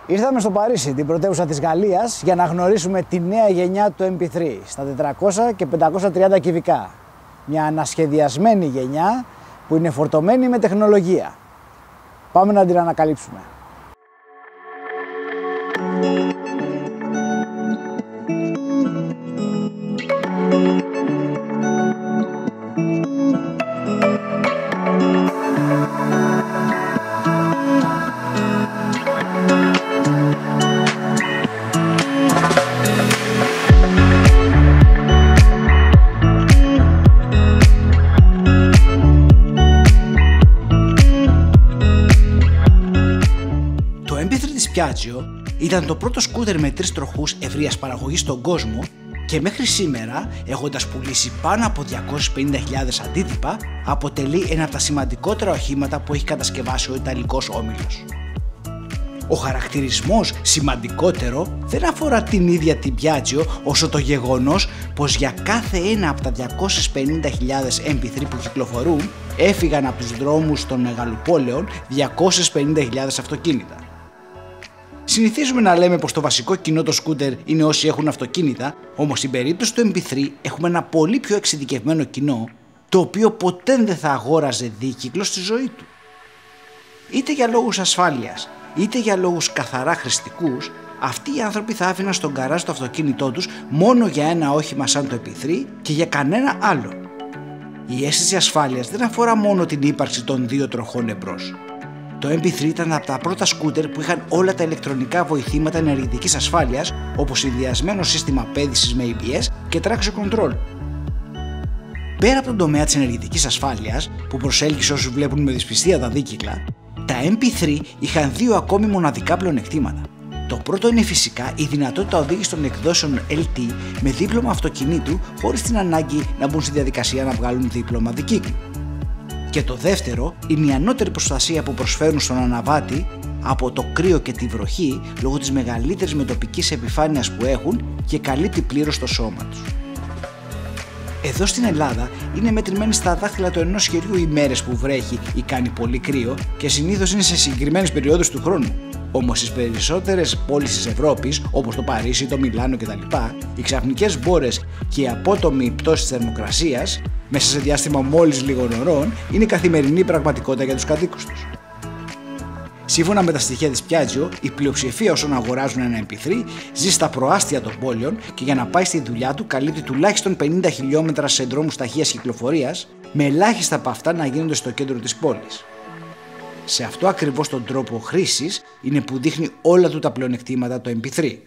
Ήρθαμε στο Παρίσι, την πρωτεύουσα της Γαλλίας, για να γνωρίσουμε τη νέα γενιά του MP3 στα 400 και 530 κυβικά. Μια ανασχεδιασμένη γενιά που είναι φορτωμένη με τεχνολογία. Πάμε να την ανακαλύψουμε. Piaggio ήταν το πρώτο σκούτερ με 3 τροχούς ευρείας παραγωγής στον κόσμο και μέχρι σήμερα, έχοντας πουλήσει πάνω από 250.000 αντίτυπα, αποτελεί ένα από τα σημαντικότερα οχήματα που έχει κατασκευάσει ο Ιταλικός όμιλος. Ο χαρακτηρισμός σημαντικότερο δεν αφορά την ίδια την Piaggio όσο το γεγονός πως για κάθε ένα από τα 250.000 MP3 που κυκλοφορούν έφυγαν από τους δρόμους των μεγαλοπόλεων 250.000 αυτοκίνητα. Συνηθίζουμε να λέμε πως το βασικό κοινό των σκούτερ είναι όσοι έχουν αυτοκίνητα, όμως στην περίπτωση του MP3 έχουμε ένα πολύ πιο εξειδικευμένο κοινό, το οποίο ποτέ δεν θα αγόραζε δίκυκλο στη ζωή του. Είτε για λόγους ασφάλειας, είτε για λόγους καθαρά χρηστικούς, αυτοί οι άνθρωποι θα άφηναν στον γκαράζ το αυτοκίνητό τους μόνο για ένα όχημα σαν το MP3 και για κανένα άλλο. Η αίσθηση ασφάλειας δεν αφορά μόνο την ύπαρξη των 2 τροχών εμπρός. Το MP3 ήταν από τα πρώτα σκούτερ που είχαν όλα τα ηλεκτρονικά βοηθήματα ενεργητικής ασφάλειας, όπως συνδυασμένο σύστημα πέδησης με ABS και traction control. Πέρα από τον τομέα της ενεργητικής ασφάλειας, που προσέλκυσε όσους βλέπουν με δυσπιστία τα δίκυκλα, τα MP3 είχαν 2 ακόμη μοναδικά πλεονεκτήματα. Το πρώτο είναι φυσικά η δυνατότητα οδήγησης των εκδόσεων LT με δίπλωμα αυτοκινήτου χωρίς την ανάγκη να μπουν στη διαδικασία να βγάλουν δίπλωμα δικύκλου. Και το δεύτερο είναι η ανώτερη προστασία που προσφέρουν στον αναβάτη από το κρύο και τη βροχή λόγω της μεγαλύτερης μετοπικής επιφάνειας που έχουν και καλύπτει πλήρως το σώμα τους. Εδώ στην Ελλάδα είναι μετρημένοι στα δάχτυλα του ενός χεριού οι μέρες που βρέχει ή κάνει πολύ κρύο και συνήθως είναι σε συγκεκριμένες περιόδους του χρόνου. Όμως στις περισσότερες πόλεις της Ευρώπης, όπως το Παρίσι, το Μιλάνο κτλ., οι ξαφνικές μπόρες και η απότομη πτώση της θερμοκρασίας μέσα σε διάστημα μόλις λίγων ωρών είναι καθημερινή πραγματικότητα για τους κατοίκους τους. Σύμφωνα με τα στοιχεία της Piaggio, η πλειοψηφία όσων αγοράζουν ένα MP3 ζει στα προάστια των πόλεων και για να πάει στη δουλειά του καλύπτει τουλάχιστον 50 χιλιόμετρα σε δρόμους ταχείας κυκλοφορίας, με ελάχιστα από αυτά να γίνονται στο κέντρο της πόλης. Σε αυτό ακριβώς τον τρόπο χρήσης είναι που δείχνει όλα του τα πλεονεκτήματα το MP3.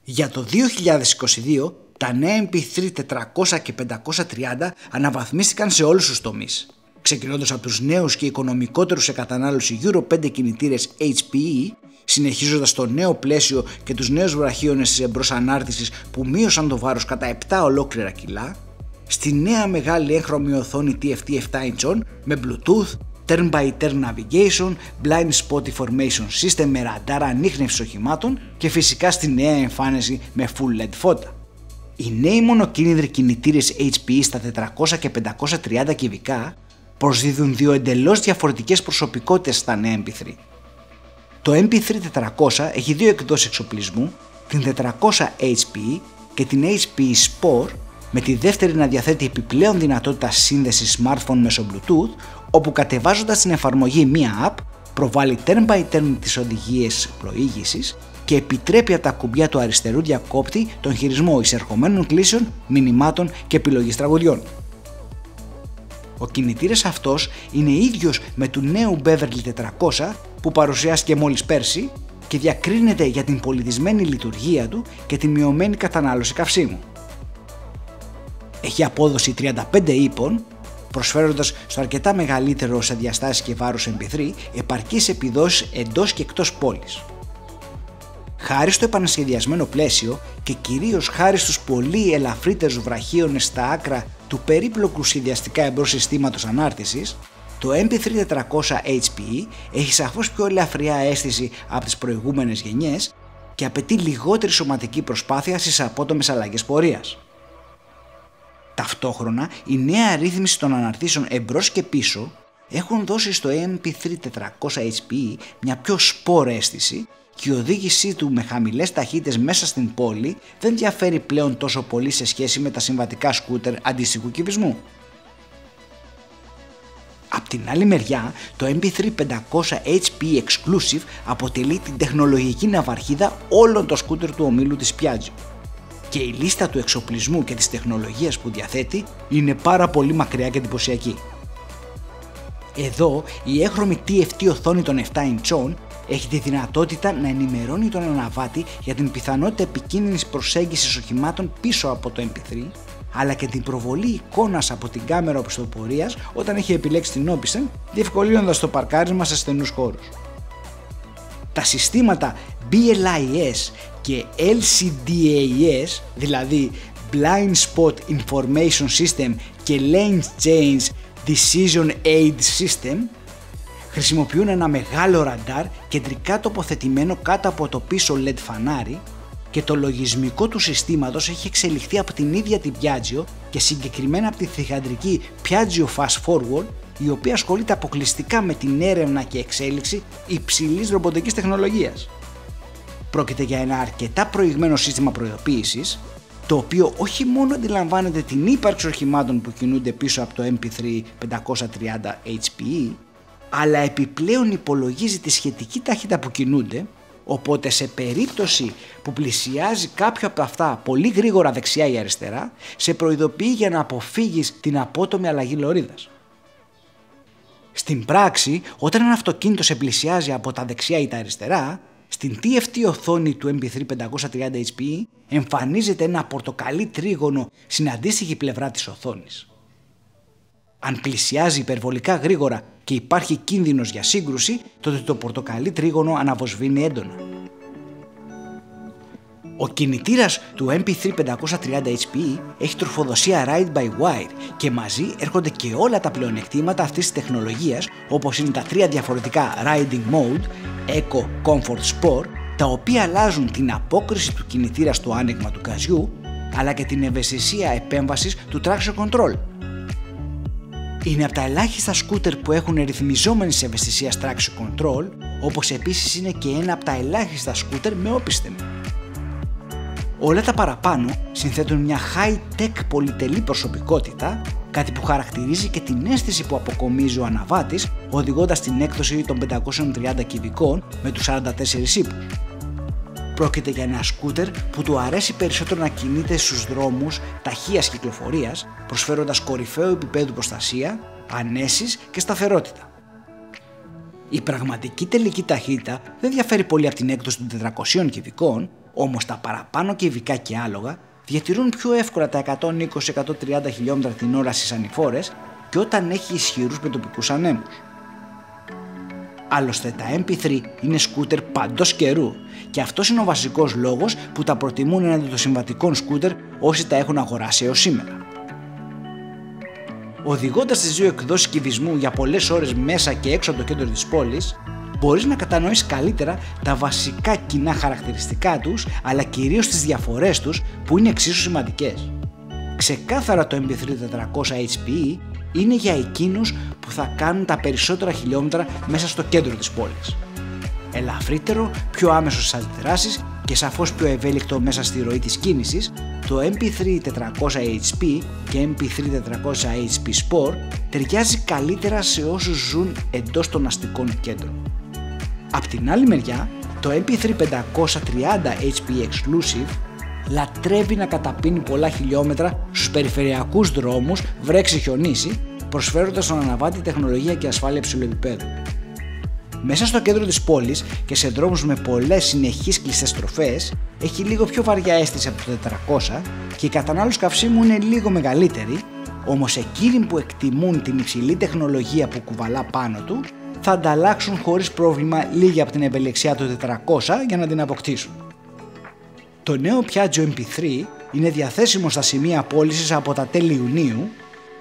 Για το 2022, τα νέα MP3 400 και 530 αναβαθμίστηκαν σε όλους τους τομείς, ξεκινώντας από τους νέους και οικονομικότερους σε κατανάλωση Euro 5 κινητήρες HPE, συνεχίζοντας το νέο πλαίσιο και τους νέους βραχίονες της εμπρός ανάρτησης που μείωσαν το βάρος κατά 7 ολόκληρα κιλά, στη νέα μεγάλη έγχρωμη οθόνη TFT 7 inch με Bluetooth, Turn-by-Turn Navigation, Blind Spot Information System με ραντάρα ανίχνευσης οχημάτων και φυσικά στη νέα εμφάνιση με Full LED φώτα. Οι νέοι μονοκίνηδροι κινητήρες HPE στα 400 και 530 κυβικά προσδίδουν 2 εντελώς διαφορετικές προσωπικότητες στα νέα MP3. Το MP3 400 έχει 2 εκδόσεις εξοπλισμού, την 400 HPE και την HPE Sport, με τη δεύτερη να διαθέτει επιπλέον δυνατότητα σύνδεσης smartphone μέσω Bluetooth, όπου κατεβάζοντας την εφαρμογή μία app προβάλλει turn-by-turn τις οδηγίες πλοήγησης και επιτρέπει από τα κουμπιά του αριστερού διακόπτη τον χειρισμό εισερχομένων κλήσεων, μηνυμάτων και επιλογής τραγουδιών. Ο κινητήρας αυτός είναι ίδιος με του νέου Beverly 400 που παρουσιάστηκε μόλις πέρσι και διακρίνεται για την πολιτισμένη λειτουργία του και τη μειωμένη κατανάλωση καυσίμου. Έχει απόδοση 35 ύπων, προσφέροντας στο αρκετά μεγαλύτερο σε διαστάσεις και βάρος MP3 επαρκείς επιδόσεις εντός και εκτός πόλης. Χάρη στο επανασχεδιασμένο πλαίσιο και κυρίως χάρη στους πολύ ελαφρύτερους βραχίονες στα άκρα του περίπλοκου σχεδιαστικά εμπρός συστήματος ανάρτησης, το MP3 400 HPE έχει σαφώς πιο ελαφριά αίσθηση από τις προηγούμενες γενιές και απαιτεί λιγότερη σωματική προσπάθεια στις απότομες αλλαγές πορείας. Ταυτόχρονα, η νέα ρύθμιση των αναρτήσεων εμπρός και πίσω έχουν δώσει στο MP3 400HP μια πιο σπορ αίσθηση και η οδήγησή του με χαμηλές ταχύτητες μέσα στην πόλη δεν διαφέρει πλέον τόσο πολύ σε σχέση με τα συμβατικά σκούτερ αντίστοιχου κυβισμού. Απ' την άλλη μεριά, το MP3 500HP Exclusive αποτελεί την τεχνολογική ναυαρχίδα όλων των σκούτερ του ομίλου της Piaggio. Και η λίστα του εξοπλισμού και της τεχνολογίας που διαθέτει είναι πάρα πολύ μακριά και εντυπωσιακή. Εδώ η έχρωμη TFT οθόνη των 7 ιντσών έχει τη δυνατότητα να ενημερώνει τον αναβάτη για την πιθανότητα επικίνδυνης προσέγγισης οχημάτων πίσω από το MP3, αλλά και την προβολή εικόνας από την κάμερα οπισθοπορίας όταν έχει επιλέξει την όπισθεν, διευκολύνοντας το παρκάρισμα σε στενούς χώρους. Τα συστήματα BLIS και LCDAS, δηλαδή Blind Spot Information System και Lane Change Decision Aid System, χρησιμοποιούν ένα μεγάλο ραντάρ κεντρικά τοποθετημένο κάτω από το πίσω LED φανάρι και το λογισμικό του συστήματος έχει εξελιχθεί από την ίδια την Piaggio και συγκεκριμένα από τη θυγαντρική Piaggio Fast Forward, η οποία ασχολείται αποκλειστικά με την έρευνα και εξέλιξη υψηλής ρομποτικής τεχνολογίας. Πρόκειται για ένα αρκετά προηγμένο σύστημα προειδοποίησης, το οποίο όχι μόνο αντιλαμβάνεται την ύπαρξη οχημάτων που κινούνται πίσω από το MP3 530HPE, αλλά επιπλέον υπολογίζει τη σχετική ταχύτητα που κινούνται, οπότε σε περίπτωση που πλησιάζει κάποιο από αυτά πολύ γρήγορα δεξιά ή αριστερά, σε προειδοποιεί για να αποφύγεις την απότομη αλλαγή λωρίδας. Στην πράξη, όταν ένα αυτοκίνητο σε πλησιάζει από τα δεξιά ή τα αριστερά, στην TFT οθόνη του MP3 530HP εμφανίζεται ένα πορτοκαλί τρίγωνο στην αντίστοιχη πλευρά της οθόνης. Αν πλησιάζει υπερβολικά γρήγορα και υπάρχει κίνδυνος για σύγκρουση, τότε το πορτοκαλί τρίγωνο αναβοσβήνει έντονα. Ο κινητήρας του MP3 530HP έχει τροφοδοσία Ride-by-Wire και μαζί έρχονται και όλα τα πλεονεκτήματα αυτής της τεχνολογίας, όπως είναι τα 3 διαφορετικά Riding Mode, Eco, Comfort, Sport, τα οποία αλλάζουν την απόκριση του κινητήρα στο άνοιγμα του γκαζιού, αλλά και την ευαισθησία επέμβασης του Traction Control. Είναι από τα ελάχιστα σκούτερ που έχουν ρυθμιζόμενης ευαισθησίας Traction Control, όπως επίσης είναι και ένα από τα ελάχιστα σκούτερ με όπισθεν. Όλα τα παραπάνω συνθέτουν μια high-tech πολυτελή προσωπικότητα, κάτι που χαρακτηρίζει και την αίσθηση που αποκομίζει ο αναβάτης οδηγώντας την έκδοση των 530 κυβικών με τους 44 ύπους. Πρόκειται για ένα σκούτερ που του αρέσει περισσότερο να κινείται στους δρόμους ταχείας κυκλοφορίας, προσφέροντας κορυφαίο επίπεδο προστασία, ανέσεις και σταθερότητα. Η πραγματική τελική ταχύτητα δεν διαφέρει πολύ από την έκδοση των 400 κυβικών, όμως τα παραπάνω κυβικά και άλογα διατηρούν πιο εύκολα τα 120-130 χιλιόμετρα την ώρα στις ανηφόρες και όταν έχει ισχυρούς μετοπικούς ανέμους. Άλλωστε τα MP3 είναι σκούτερ παντός καιρού και αυτός είναι ο βασικός λόγος που τα προτιμούν έναντι των συμβατικών σκούτερ όσοι τα έχουν αγοράσει έως σήμερα. Οδηγώντας τις δύο εκδόσεις κυβισμού για πολλές ώρες μέσα και έξω από το κέντρο της πόλης, μπορείς να κατανοήσεις καλύτερα τα βασικά κοινά χαρακτηριστικά τους, αλλά κυρίως τις διαφορές τους που είναι εξίσου σημαντικές. Ξεκάθαρα το MP3 400HPE είναι για εκείνους που θα κάνουν τα περισσότερα χιλιόμετρα μέσα στο κέντρο της πόλης. Ελαφρύτερο, πιο άμεσο στις αντιδράσεις και σαφώς πιο ευέλικτο μέσα στη ροή της κίνησης, το MP3 400HP και MP3 400HP Sport ταιριάζει καλύτερα σε όσους ζουν εντός των αστικών κέντρων. Απ' την άλλη μεριά, το MP3 530HP Exclusive λατρεύει να καταπίνει πολλά χιλιόμετρα στους περιφερειακούς δρόμους, βρέξει χιονίσει, προσφέροντας στον αναβάτη τεχνολογία και ασφάλεια υψηλού επίπεδου. Μέσα στο κέντρο της πόλης και σε δρόμους με πολλές συνεχείς κλειστές στροφές, έχει λίγο πιο βαριά αίσθηση από το 400 και η κατανάλωση καυσίμου είναι λίγο μεγαλύτερη, όμως εκείνοι που εκτιμούν την υψηλή τεχνολογία που κουβαλά πάνω του, θα ανταλλάξουν χωρίς πρόβλημα λίγη από την ευελιξία του 400 για να την αποκτήσουν. Το νέο Piaggio MP3 είναι διαθέσιμο στα σημεία πώλησης από τα τέλη Ιουνίου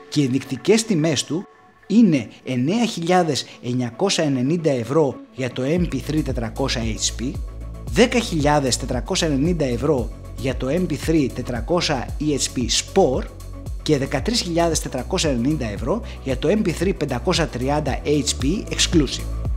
και οι ενδεικτικές τιμές του είναι 9.990 ευρώ για το MP3 400HP, 10.490 ευρώ για το MP3 400 EHP Sport και 13.490 ευρώ για το MP3 530 HP Exclusive.